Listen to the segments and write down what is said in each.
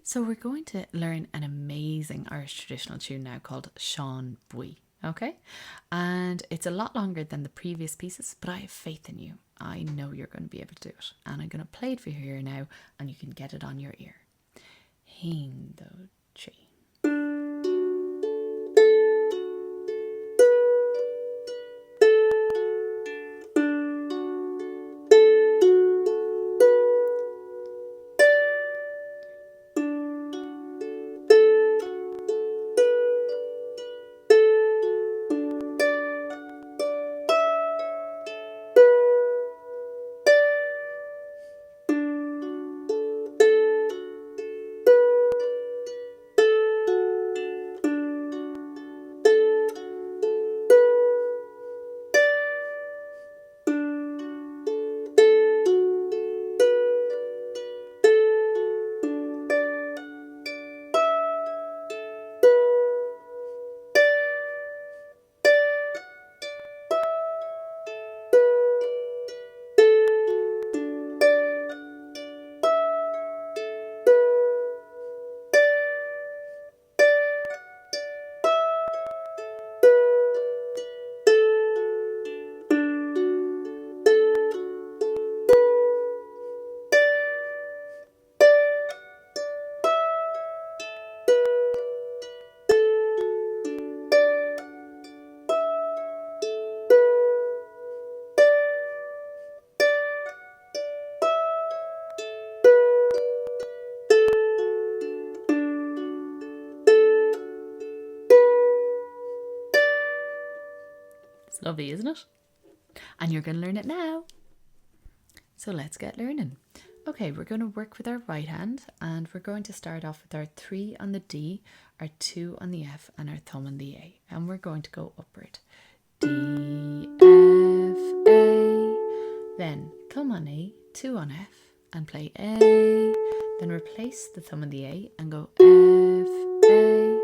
So we're going to learn an amazing Irish traditional tune now called Sean Bui, okay? And it's a lot longer than the previous pieces, but I have faith in you. I know you're going to be able to do it. And I'm going to play it for you here now, and you can get it on your ear. Hindo tree. It's lovely, isn't it? And you're going to learn it now. So let's get learning. Okay, we're going to work with our right hand, and we're going to start off with our 3 on the D, our 2 on the F, and our thumb on the A. And we're going to go upward. D, F, A. Then thumb on A, 2 on F, and play A. Then replace the thumb on the A and go F, A.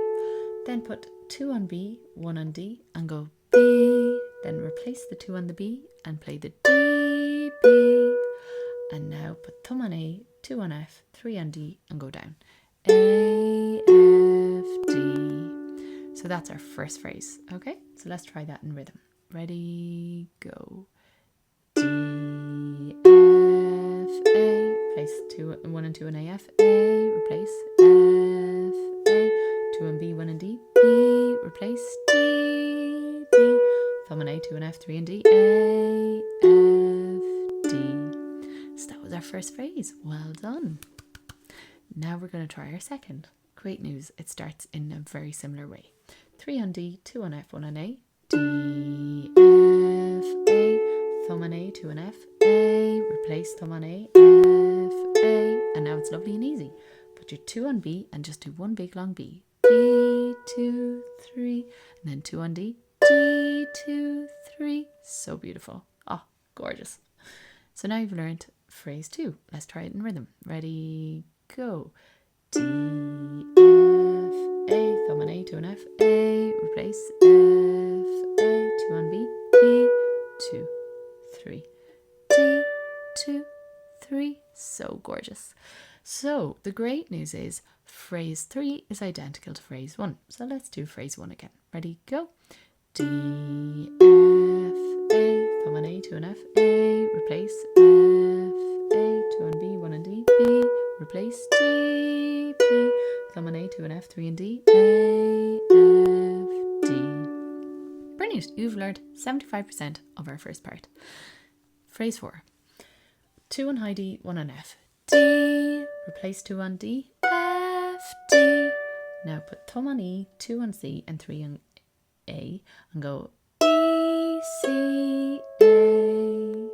Then put 2 on B, 1 on D, and go B. Then replace the 2 on the B and play the D, B. And now put thumb on A, 2 on F, 3 on D, and go down. A, F, D. So that's our first phrase, okay? So let's try that in rhythm. Ready, go. D, F, A. Place 1 and 2 on A, F, A. Replace F, A. 2 on B, 1 on D, B. Replace D, B. Thumb on A, 2 on F, 3 on D, A, F, D. So that was our first phrase. Well done. Now we're going to try our second. Great news. It starts in a very similar way. 3 on D, 2 on F, 1 on A. D, F, A. Thumb on A, 2 on F, A. Replace thumb on A, F, A. And now it's lovely and easy. Put your 2 on B and just do one big long B. B, 2, 3. And then 2 on D. D, 2, 3. So beautiful. Oh, gorgeous. So now you've learned phrase 2. Let's try it in rhythm. Ready, go. D, F, A. Thumb on A, 2 on F, A. Replace F, A. 2 on B, B. 2, 3. D, 2, 3. So gorgeous. So the great news is phrase 3 is identical to phrase 1. So let's do phrase 1 again. Ready, go. D, F, A. Thumb on A, 2 on F, A. Replace F, A. 2 on B, 1 on D, B. Replace D, B. Thumb on A, 2 on F, 3 on D, A, F, D. Brilliant. You've learned 75% of our first part. Phrase 4. 2 on high D, 1 on F, D. Replace 2 on D, F, D. Now put thumb on E, 2 on C, and 3 on A, and go E, C, A.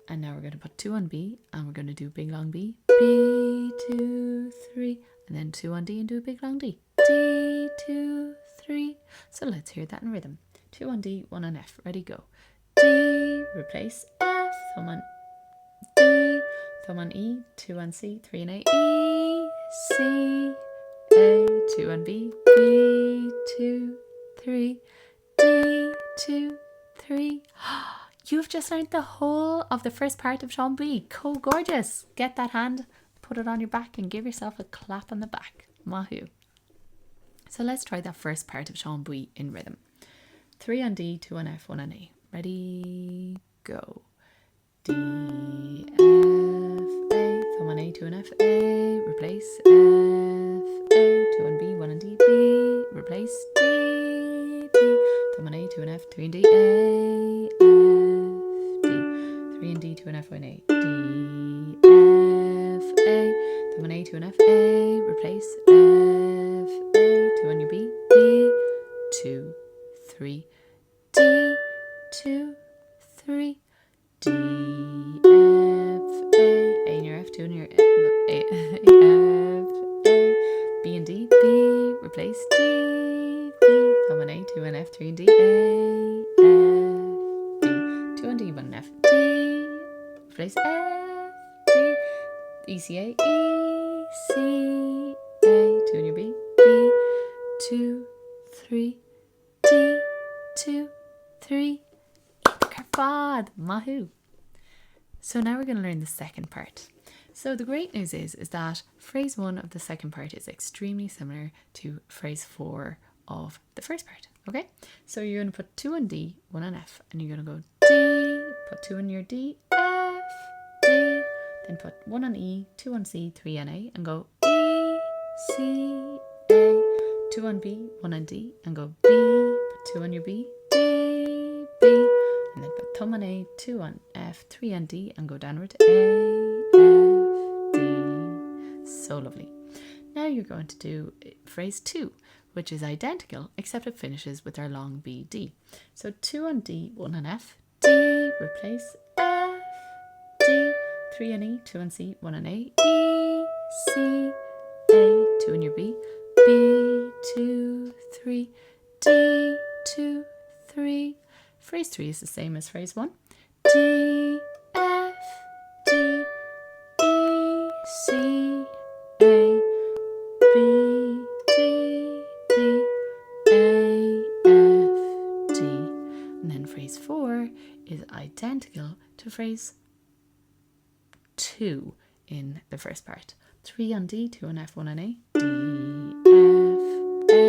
And now we're going to put 2 on B, and we're going to do big long B, B, 2, 3, and then 2 on D and do a big long D, D, 2, 3. So let's hear that in rhythm. 2 on D, 1 on F. Ready, go. D, replace F, thumb on D, thumb on E, 2 on C, 3 on A, E, C, A, 2 on B, B, 2, 3, D, 2, 3. You've just learned the whole of the first part of Sean B. Gorgeous. Get that hand put it on your back and give yourself a clap on the back. Mahoo. So let's try that first part of Sean Bui in rhythm. 3 on D, 2 on F, 1 on A. Ready, go. D, F, A, thumb on A, 2 on F, A, replace F, A, 2 on B, 1 on D, B, replace D, B, thumb on A, 2 on F, 3 on D, A, F, D, 3 on D, 2 on F, 1 on A, D, F, A, thumb on A, 2 on F, A, replace F, A, 2 on your B, B, 2, 3, D, 2, 3, D, F, A in your F, 2 in your F, A, B and D, B, replace D, B, thumb on A, 2 on F, 3 and D, A, F, D, 2 on D, 1 on F, D, replace F, D, E, C, A, E, C, A, 2 on your B, B, 2, 3, D, 2, 3, Carpad, Mahoo. So now we're going to learn the second part. So the great news is that phrase 1 of the second part is extremely similar to phrase 4 of the first part. Okay, so you're going to put 2 on D, 1 on F, and you're going to go D, put 2 on your D, F, D, then put 1 on E, 2 on C, 3 on A, and go E, C, A, 2 on B, 1 on D, and go B, put 2 on your B, D, B, and then put thumb on A, 2 on F, 3 on D, and go downward to A, F, D. So lovely. Now you're going to do phrase 2, which is identical, except it finishes with our long B, D. So 2 on D, 1 on F, D, replace F, D, 3 on E, 2 on C, 1 on A, E, C, A, 2 on your B, B, 2, 3, D, 2, 3. Phrase 3 is the same as phrase 1. D, F, D, E, C, A, B, D, B, A, F, D. And then phrase 4 is identical to phrase 2 in the first part. 3 on D, 2 on F, 1 on A, D, F,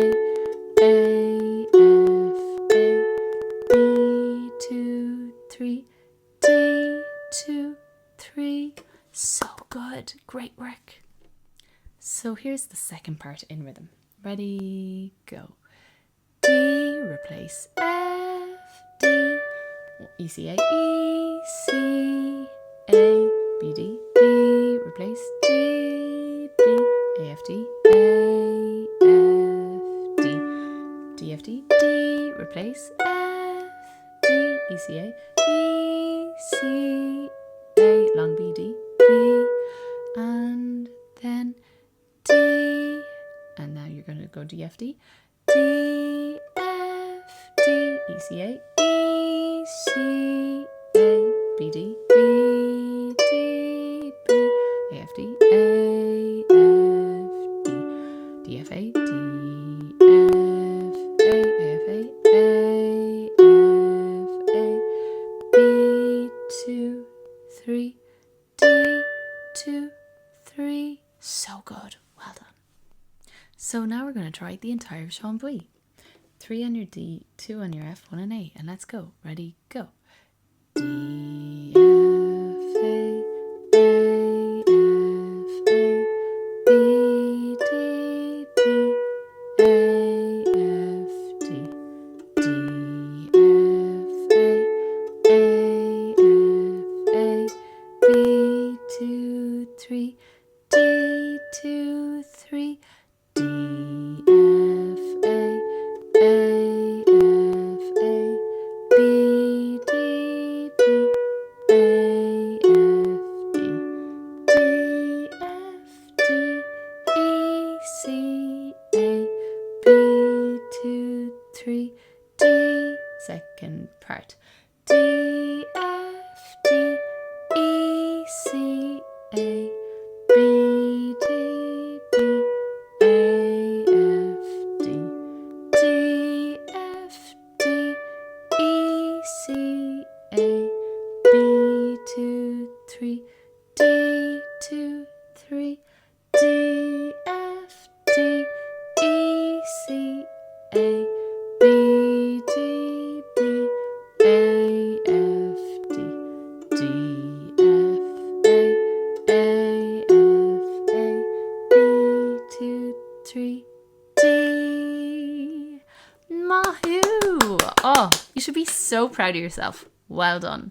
A, F, A, B, 2, 3, D, 2, 3. So good. Great work. So here's the second part in rhythm. Ready, go. D, replace F, D, E, C, A, E, C, A, B, D, B, replace D, B, A, F, D, A, F, D, D, F, D, D, replace F, D, E, C, A, E, C, A, long B, D, B, and then D, and now you're going to go D, F, D, D, F, D, E, C, A, E, C, A, B, D, B, D, B, A, F, D, A, F, D, D, F, A, D, F, A, F, A, A, F, A, B, 2, 3, D, 2, 3. So good. Well done. So now we're going to try the entire Sean Bui. 3 on your D, 2 on your F, 1 on A, and let's go. Ready, go. D, F, A, A, F, A, B, D, B, A, F, D, D, F, A, F, A, B, 2, 3, D, 2, 3, D, F, A, F, A, B, D, B, A, F, D, D, F, D, E, C, A, B, 2, 3, D. Second part. D, F, D, E, C, A, B, D, B, Oh, you should be so proud of yourself. Well done.